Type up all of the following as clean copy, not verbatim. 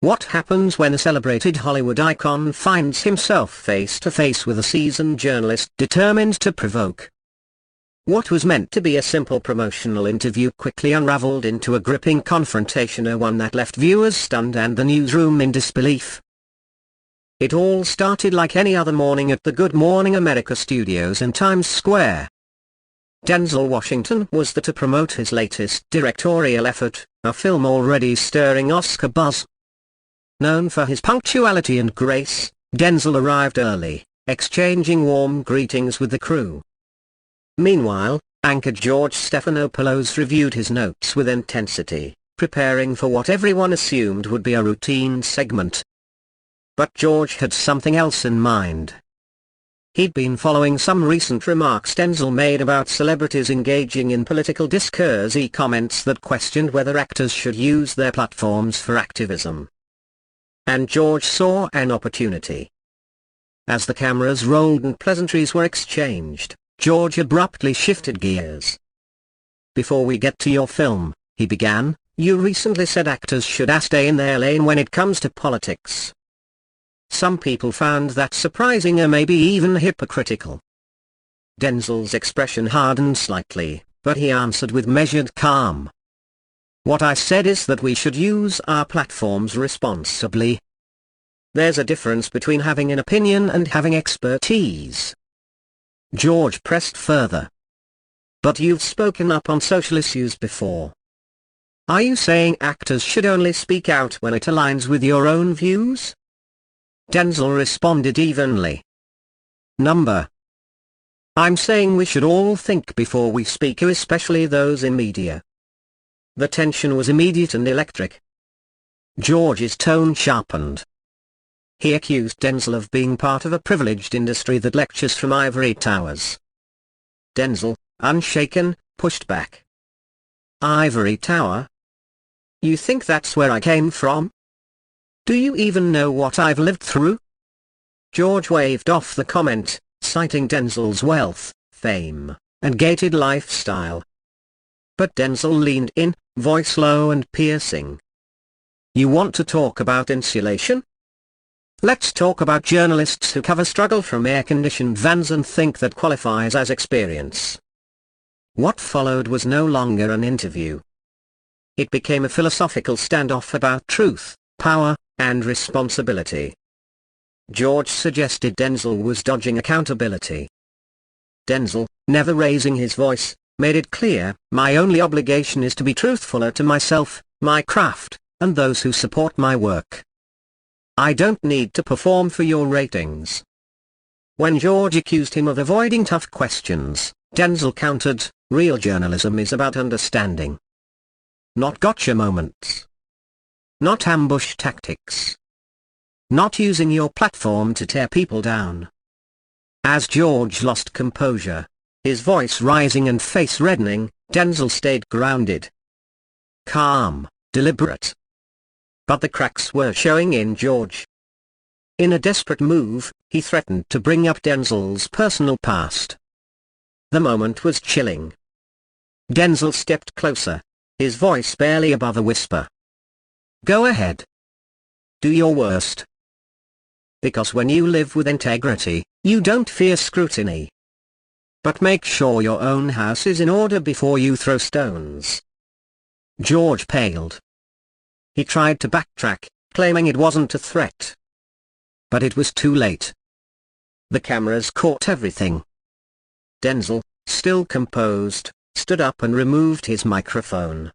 What happens when a celebrated Hollywood icon finds himself face to face with a seasoned journalist determined to provoke? What was meant to be a simple promotional interview quickly unraveled into a gripping confrontation, one that left viewers stunned and the newsroom in disbelief. It all started like any other morning at the Good Morning America studios in Times Square. Denzel Washington was there to promote his latest directorial effort, a film already stirring Oscar buzz. Known for his punctuality and grace, Denzel arrived early, exchanging warm greetings with the crew. Meanwhile, anchor George Stephanopoulos reviewed his notes with intensity, preparing for what everyone assumed would be a routine segment. But George had something else in mind. He'd been following some recent remarks Denzel made about celebrities engaging in political discourse, comments that questioned whether actors should use their platforms for activism. And George saw an opportunity. As the cameras rolled and pleasantries were exchanged, George abruptly shifted gears. "Before we get to your film," he began, "you recently said actors should stay in their lane when it comes to politics." Some people found that surprising or maybe even hypocritical. Denzel's expression hardened slightly, but he answered with measured calm. "What I said is that we should use our platforms responsibly. There's a difference between having an opinion and having expertise." George pressed further. "But you've spoken up on social issues before. Are you saying actors should only speak out when it aligns with your own views?" Denzel responded evenly. "I'm saying we should all think before we speak, especially those in media." The tension was immediate and electric. George's tone sharpened. He accused Denzel of being part of a privileged industry that lectures from ivory towers. Denzel, unshaken, pushed back. "Ivory tower? You think that's where I came from? Do you even know what I've lived through?" George waved off the comment, citing Denzel's wealth, fame, and gated lifestyle. But Denzel leaned in, voice low and piercing. "You want to talk about insulation? Let's talk about journalists who cover struggle from air-conditioned vans and think that qualifies as experience." What followed was no longer an interview. It became a philosophical standoff about truth, power, and responsibility. George suggested Denzel was dodging accountability. Denzel, never raising his voice, made it clear, "My only obligation is to be truthful to myself, my craft, and those who support my work. I don't need to perform for your ratings." When George accused him of avoiding tough questions, Denzel countered, "Real journalism is about understanding. Not gotcha moments. Not ambush tactics. Not using your platform to tear people down." As George lost composure, his voice rising and face reddening, Denzel stayed grounded. Calm, deliberate. But the cracks were showing in George. In a desperate move, he threatened to bring up Denzel's personal past. The moment was chilling. Denzel stepped closer, his voice barely above a whisper. "Go ahead. Do your worst. Because when you live with integrity, you don't fear scrutiny. But make sure your own house is in order before you throw stones." George paled. He tried to backtrack, claiming it wasn't a threat. But it was too late. The cameras caught everything. Denzel, still composed, stood up and removed his microphone.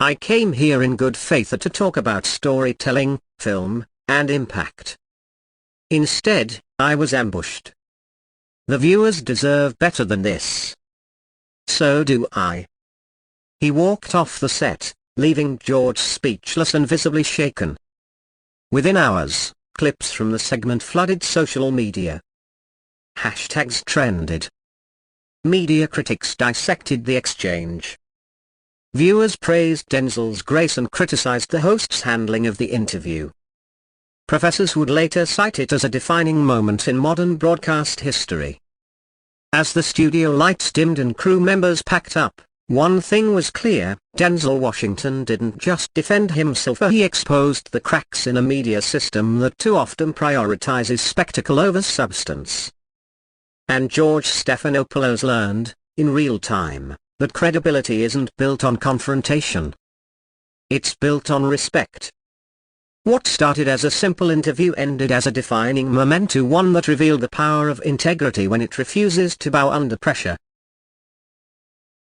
"I came here in good faith to talk about storytelling, film, and impact. Instead, I was ambushed. The viewers deserve better than this. So do I." He walked off the set, leaving George speechless and visibly shaken. Within hours, clips from the segment flooded social media. Hashtags trended. Media critics dissected the exchange. Viewers praised Denzel's grace and criticized the host's handling of the interview. Professors would later cite it as a defining moment in modern broadcast history. As the studio lights dimmed and crew members packed up, One thing was clear: Denzel Washington didn't just defend himself, he exposed the cracks in a media system that too often prioritizes spectacle over substance. And George Stephanopoulos learned, in real time, that credibility isn't built on confrontation. It's built on respect. What started as a simple interview ended as a defining memento, one that revealed the power of integrity when it refuses to bow under pressure.